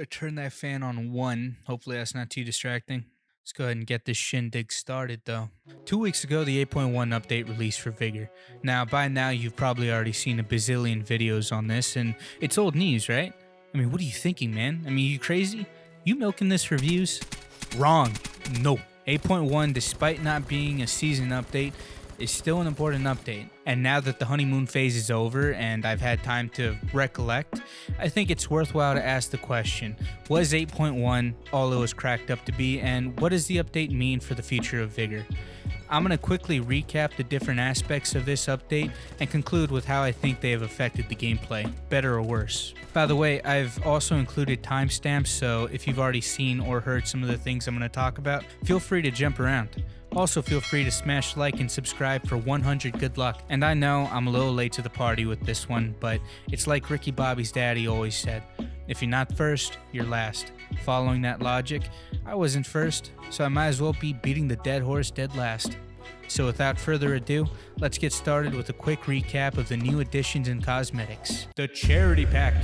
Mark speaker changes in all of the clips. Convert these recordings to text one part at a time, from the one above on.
Speaker 1: Turn that fan on 1. Hopefully that's not too distracting. Let's go ahead and get this shindig started though. 2 weeks ago, the 8.1 update released for Vigor. Now, by now, you've probably already seen a bazillion videos on this, and it's old news, right? I mean, what are you thinking, man? I mean, you crazy? You milking this for views? Wrong. No. 8.1, despite not being a season update, is still an important update. And now that the honeymoon phase is over and I've had time to recollect, I think it's worthwhile to ask the question, was 8.1 all it was cracked up to be, and what does the update mean for the future of Vigor? I'm going to quickly recap the different aspects of this update and conclude with how I think they have affected the gameplay, better or worse. By the way, I've also included timestamps, so if you've already seen or heard some of the things I'm going to talk about, feel free to jump around. Also, feel free to smash like and subscribe for 100 good luck. And I know I'm a little late to the party with this one, but it's like Ricky Bobby's daddy always said, if you're not first, you're last. Following that logic, I wasn't first, so I might as well be beating the dead horse dead last. So without further ado, let's get started with a quick recap of the new additions and cosmetics. The Charity Pack.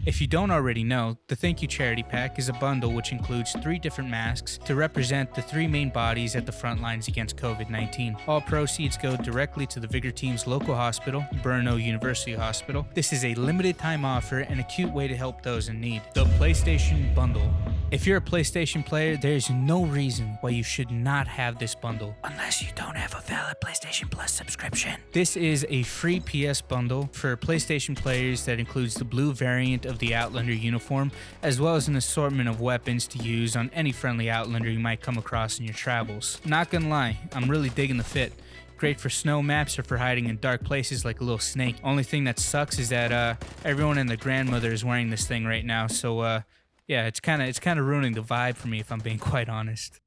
Speaker 1: If you don't already know, the Thank You Charity Pack is a bundle which includes 3 different masks to represent the 3 main bodies at the front lines against COVID-19. All proceeds go directly to the Vigor team's local hospital, Brno University Hospital. This is a limited time offer and a cute way to help those in need. The PlayStation Bundle. If you're a PlayStation player, there's no reason why you should not have this bundle, unless you don't have a valid PlayStation Plus subscription. This is a free PS bundle for PlayStation players that includes the blue variant of the Outlander uniform, as well as an assortment of weapons to use on any friendly Outlander you might come across in your travels. Not gonna lie, I'm really digging the fit. Great for snow maps or for hiding in dark places like a little snake. Only thing that sucks is that everyone and their grandmother is wearing this thing right now, so yeah, it's kind of ruining the vibe for me if I'm being quite honest.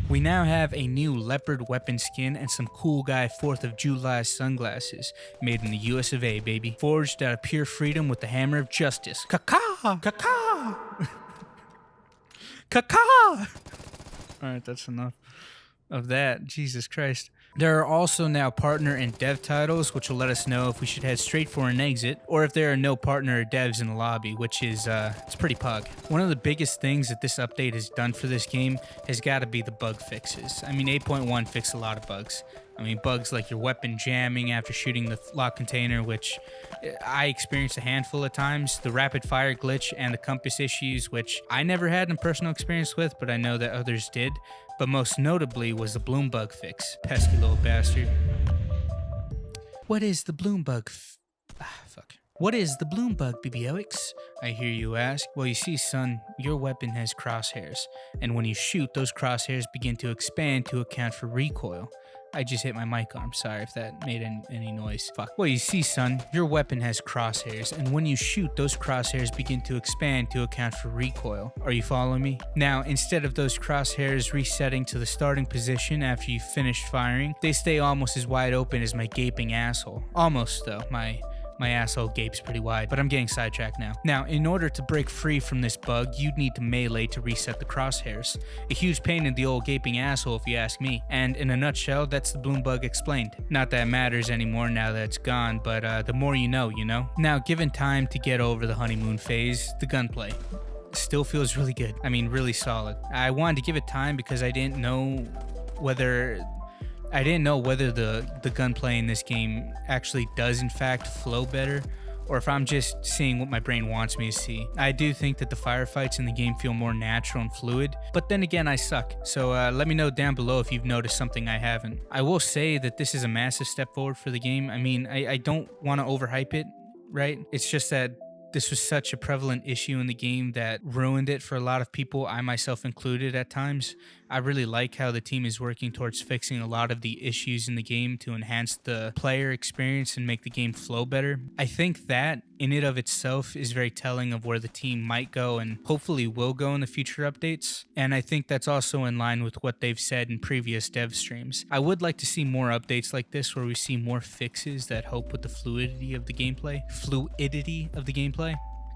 Speaker 1: We now have a new leopard weapon skin and some cool guy 4th of July sunglasses, made in the US of A, baby. Forged out of pure freedom with the hammer of justice. Caca! Caca! Caca! Alright, that's enough of that. Jesus Christ. There are also now partner and dev titles, which will let us know if we should head straight for an exit, or if there are no partner or devs in the lobby, which is, it's pretty pug. One of the biggest things that this update has done for this game has got to be the bug fixes. I mean, 8.1 fixed a lot of bugs. I mean, bugs like your weapon jamming after shooting the lock container, which I experienced a handful of times, the rapid fire glitch, and the compass issues, which I never had a personal experience with, but I know that others did. But most notably was the bloom bug fix. Pesky little bastard. What is the bloom bug fuck. What is the bloom bug, bbyEwics? I hear you ask. Well, you see, son, your weapon has crosshairs, and when you shoot, those crosshairs begin to expand to account for recoil. I just hit my mic arm, sorry if that made any noise. Fuck. Well, you see, son, your weapon has crosshairs, and when you shoot, those crosshairs begin to expand to account for recoil. Are you following me? Now, instead of those crosshairs resetting to the starting position after you finish firing, they stay almost as wide open as my gaping asshole. Almost, though. My asshole gapes pretty wide, but I'm getting sidetracked now. Now, in order to break free from this bug, you'd need to melee to reset the crosshairs. A huge pain in the old gaping asshole if you ask me. And in a nutshell, that's the bloom bug explained. Not that it matters anymore now that it's gone, but the more you know, you know? Now, given time to get over the honeymoon phase, the gunplay still feels really good. I mean, really solid. I wanted to give it time because I didn't know whether the gunplay in this game actually does in fact flow better, or if I'm just seeing what my brain wants me to see. I do think that the firefights in the game feel more natural and fluid, but then again, I suck. So let me know down below if you've noticed something I haven't. I will say that this is a massive step forward for the game. I mean, I don't want to overhype it, right? It's just that this was such a prevalent issue in the game that ruined it for a lot of people, I myself included at times. I really like how the team is working towards fixing a lot of the issues in the game to enhance the player experience and make the game flow better. I think that in and of itself is very telling of where the team might go and hopefully will go in the future updates. And I think that's also in line with what they've said in previous dev streams. I would like to see more updates like this where we see more fixes that help with the fluidity of the gameplay.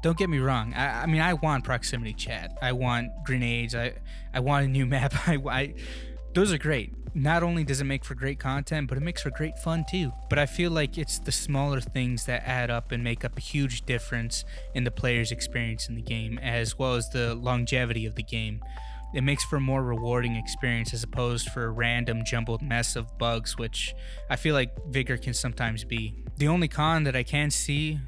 Speaker 1: Don't get me wrong. I mean, I want proximity chat. I want grenades. I want a new map. Those are great. Not only does it make for great content, but it makes for great fun too. But I feel like it's the smaller things that add up and make up a huge difference in the player's experience in the game, as well as the longevity of the game. It makes for a more rewarding experience as opposed for a random jumbled mess of bugs, which I feel like Vigor can sometimes be. The only con that I can see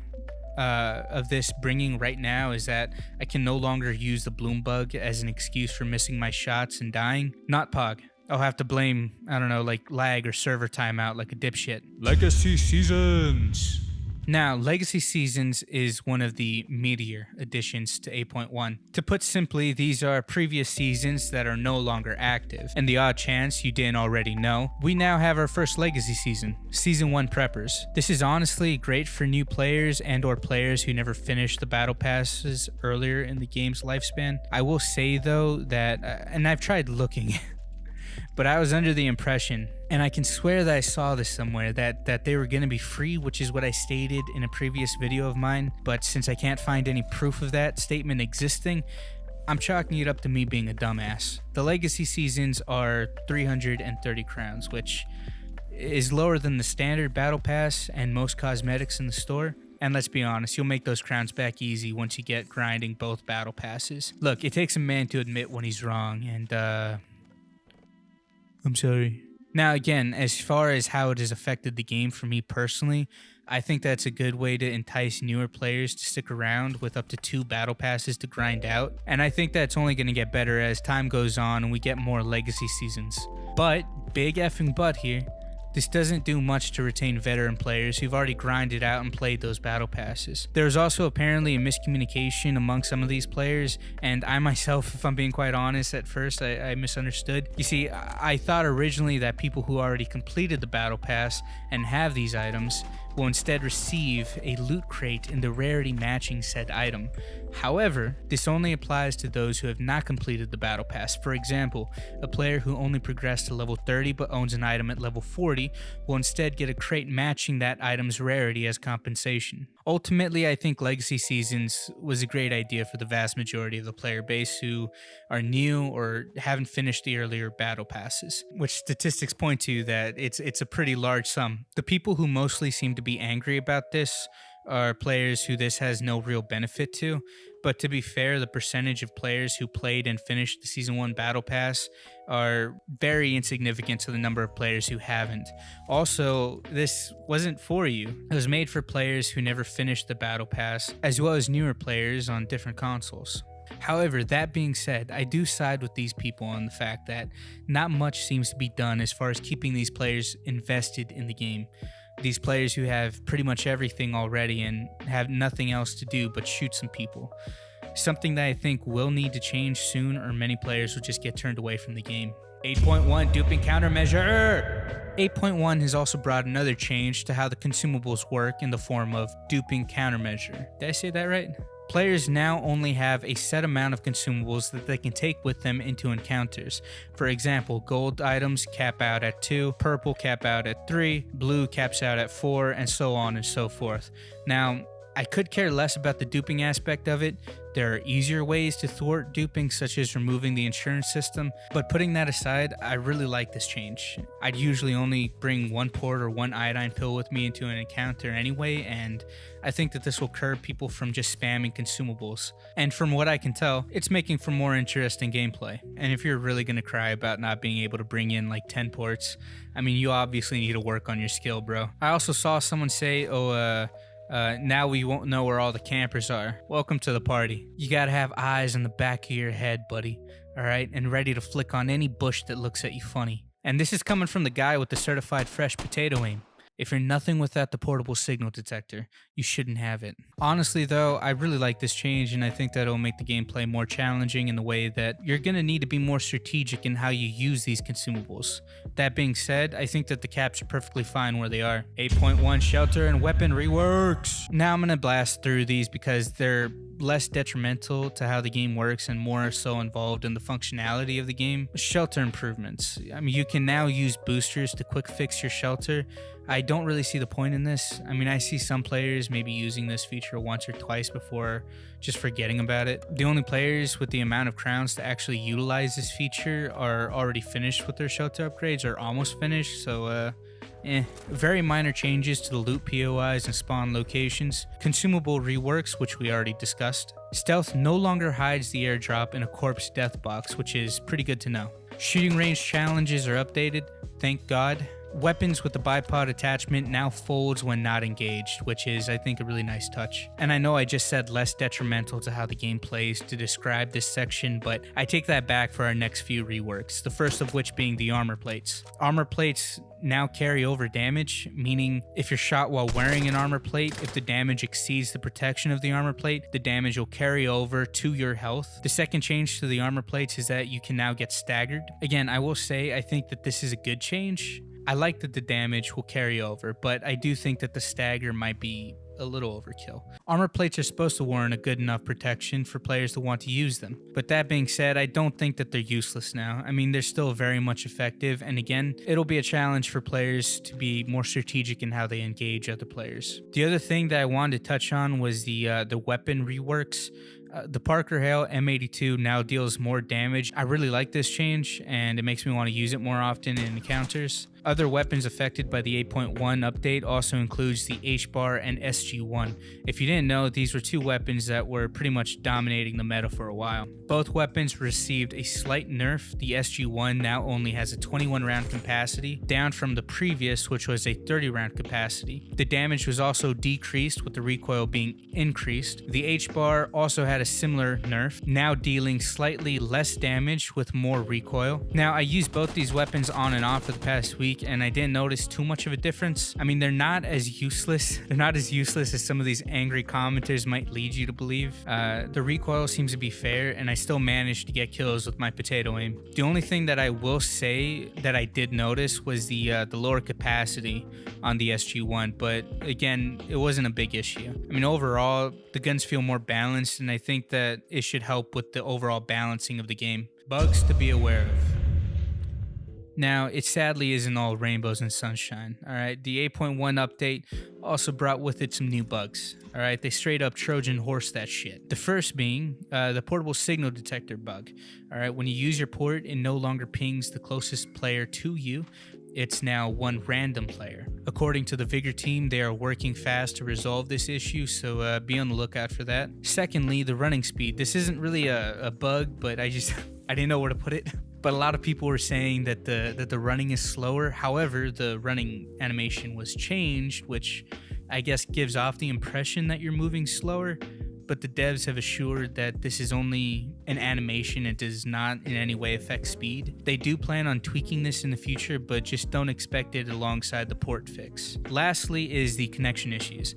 Speaker 1: of this bringing right now is that I can no longer use the bloom bug as an excuse for missing my shots and dying. Not Pog. I'll have to blame, I don't know, like lag or server timeout like a dipshit. Legacy Seasons. Now, Legacy Seasons is one of the meatier additions to 8.1. To put simply, these are previous seasons that are no longer active. And the odd chance you didn't already know, we now have our first Legacy season, Season 1 Preppers. This is honestly great for new players and or players who never finished the battle passes earlier in the game's lifespan. I will say though that, and I've tried looking, but I was under the impression, and I can swear that I saw this somewhere, that they were going to be free, which is what I stated in a previous video of mine. But since I can't find any proof of that statement existing, I'm chalking it up to me being a dumbass. The Legacy seasons are 330 crowns, which is lower than the standard battle pass and most cosmetics in the store. And let's be honest, you'll make those crowns back easy once you get grinding both battle passes. Look, it takes a man to admit when he's wrong, and I'm sorry. Now again, as far as how it has affected the game for me personally, I think that's a good way to entice newer players to stick around with up to 2 battle passes to grind out. And I think that's only going to get better as time goes on and we get more Legacy seasons. But, big effing but here, this doesn't do much to retain veteran players who've already grinded out and played those battle passes. There's also apparently a miscommunication among some of these players, and I myself, if I'm being quite honest, at first I misunderstood. You see, I thought originally that people who already completed the battle pass and have these items will instead receive a loot crate in the rarity matching said item. However, this only applies to those who have not completed the battle pass. For example, a player who only progressed to level 30 but owns an item at level 40 will instead get a crate matching that item's rarity as compensation. Ultimately, I think Legacy Seasons was a great idea for the vast majority of the player base who are new or haven't finished the earlier battle passes, which statistics point to that it's a pretty large sum. The people who mostly seem to be angry about this are players who this has no real benefit to, but to be fair, the percentage of players who played and finished the Season 1 Battle Pass are very insignificant to the number of players who haven't. Also, this wasn't for you. It was made for players who never finished the Battle Pass, as well as newer players on different consoles. However, that being said, I do side with these people on the fact that not much seems to be done as far as keeping these players invested in the game. These players who have pretty much everything already and have nothing else to do but shoot some people. Something that I think will need to change soon, or many players will just get turned away from the game. 8.1 Duping Countermeasure! 8.1 has also brought another change to how the consumables work in the form of Duping Countermeasure. Did I say that right? Players now only have a set amount of consumables that they can take with them into encounters. For example, gold items cap out at 2, purple cap out at 3, blue caps out at 4, and so on and so forth. Now, I could care less about the duping aspect of it. There are easier ways to thwart duping, such as removing the insurance system, but putting that aside, I really like this change. I'd usually only bring 1 port or 1 iodine pill with me into an encounter anyway, and I think that this will curb people from just spamming consumables. And from what I can tell, it's making for more interesting gameplay. And if you're really gonna cry about not being able to bring in like 10 ports, I mean, you obviously need to work on your skill, bro. I also saw someone say, now we won't know where all the campers are. Welcome to the party. You gotta have eyes in the back of your head, buddy. Alright? And ready to flick on any bush that looks at you funny. And this is coming from the guy with the certified fresh potato aim. If you're nothing without the portable signal detector, you shouldn't have it. Honestly though, I really like this change, and I think that it'll make the gameplay more challenging in the way that you're gonna need to be more strategic in how you use these consumables. That being said, I think that the caps are perfectly fine where they are. 8.1 Shelter and Weapon Reworks. Now I'm gonna blast through these because they're less detrimental to how the game works and more so involved in the functionality of the game. Shelter improvements. I mean, you can now use boosters to quick fix your shelter. I don't really see the point in this. I mean, I see some players maybe using this feature once or twice before just forgetting about it. The only players with the amount of crowns to actually utilize this feature are already finished with their shelter upgrades or almost finished, so very minor changes to the loot POIs and spawn locations. Consumable reworks, which we already discussed. Stealth no longer hides the airdrop in a corpse death box, which is pretty good to know. Shooting range challenges are updated, thank God. Weapons with the bipod attachment now folds when not engaged, which is, I think, a really nice touch. And I know I just said less detrimental to how the game plays to describe this section, but I take that back for our next few reworks, the first of which being the armor plates. Armor plates now carry over damage, meaning if you're shot while wearing an armor plate, if the damage exceeds the protection of the armor plate, the damage will carry over to your health. The second change to the armor plates is that you can now get staggered. Again, I will say I think that this is a good change. I like that the damage will carry over, but I do think that the stagger might be a little overkill. Armor plates are supposed to warrant a good enough protection for players to want to use them. But that being said, I don't think that they're useless now. I mean, they're still very much effective, and again, it'll be a challenge for players to be more strategic in how they engage other players. The other thing that I wanted to touch on was the weapon reworks. The Parker Hale M82 now deals more damage. I really like this change, and it makes me want to use it more often in encounters. Other weapons affected by the 8.1 update also includes the H-bar and SG-1. If you didn't know, these were two weapons that were pretty much dominating the meta for a while. Both weapons received a slight nerf. The SG-1 now only has a 21 round capacity, down from the previous, which was a 30 round capacity. The damage was also decreased, with the recoil being increased. The H-bar also had a similar nerf, now dealing slightly less damage with more recoil. Now, I used both these weapons on and off for the past week, and I didn't notice too much of a difference. I mean, they're not as useless as some of these angry commenters might lead you to believe. The recoil seems to be fair, and I still managed to get kills with my potato aim. The only thing that I will say that I did notice was the lower capacity on the SG-1, but again, it wasn't a big issue. I mean, overall, the guns feel more balanced, and I think that it should help with the overall balancing of the game. Bugs to be aware of. Now, it sadly isn't all rainbows and sunshine, alright? The 8.1 update also brought with it some new bugs, alright? They straight up Trojan horse that shit. The first being the portable signal detector bug, alright? When you use your port, it no longer pings the closest player to you. It's now one random player. According to the Vigor team, they are working fast to resolve this issue, so be on the lookout for that. Secondly, the running speed. This isn't really a bug, but I didn't know where to put it. But a lot of people were saying that the running is slower. However, the running animation was changed, which I guess gives off the impression that you're moving slower. But the devs have assured that this is only an animation. It does not in any way affect speed. They do plan on tweaking this in the future, but just don't expect it alongside the port fix. Lastly is the connection issues.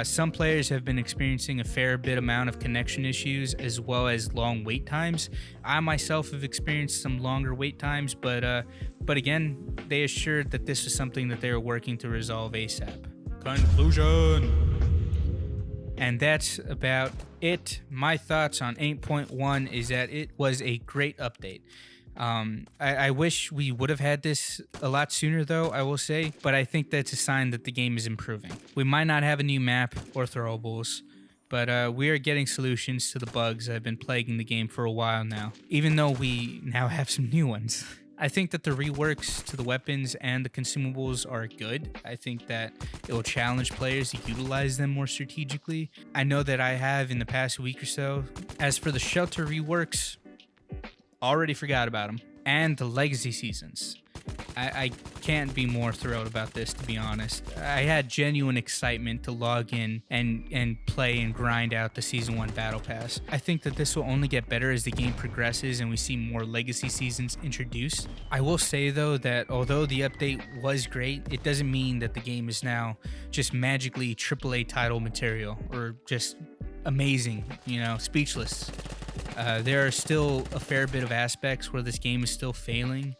Speaker 1: Some players have been experiencing a fair bit amount of connection issues as well as long wait times. I myself have experienced some longer wait times, but again, they assured that this was something that they were working to resolve ASAP. Conclusion. And that's about it. My thoughts on 8.1 is that it was a great update. I wish we would have had this a lot sooner though, I will say, but I think that's a sign that the game is improving. We might not have a new map or throwables, but we are getting solutions to the bugs that have been plaguing the game for a while now, even though we now have some new ones. I think that the reworks to the weapons and the consumables are good. I think that it will challenge players to utilize them more strategically. I know that I have in the past week or so. As for the shelter reworks, already forgot about them. And the legacy seasons. I can't be more thrilled about this, to be honest. I had genuine excitement to log in and play and grind out the Season 1 Battle Pass. I think that this will only get better as the game progresses and we see more legacy seasons introduced. I will say, though, that although the update was great, it doesn't mean that the game is now just magically AAA title material or just amazing, speechless. There are still a fair bit of aspects where this game is still failing.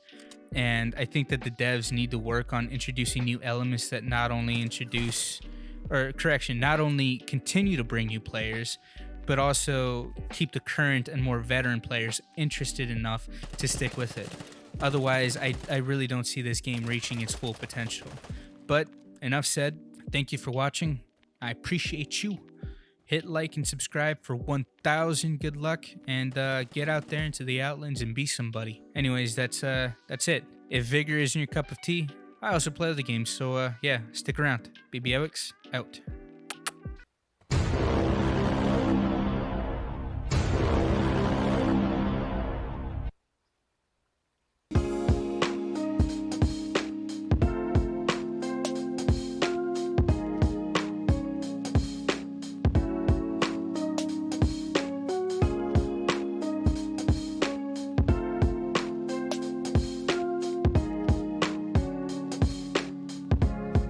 Speaker 1: And I think that the devs need to work on introducing new elements that not only continue to bring new players, but also keep the current and more veteran players interested enough to stick with it. Otherwise, I really don't see this game reaching its full potential. But enough said. Thank you for watching. I appreciate you. Hit like and subscribe for 1,000 good luck, and get out there into the Outlands and be somebody. Anyways, that's it. If Vigor isn't your cup of tea, I also play other games, so yeah, stick around. bbyEwics, out.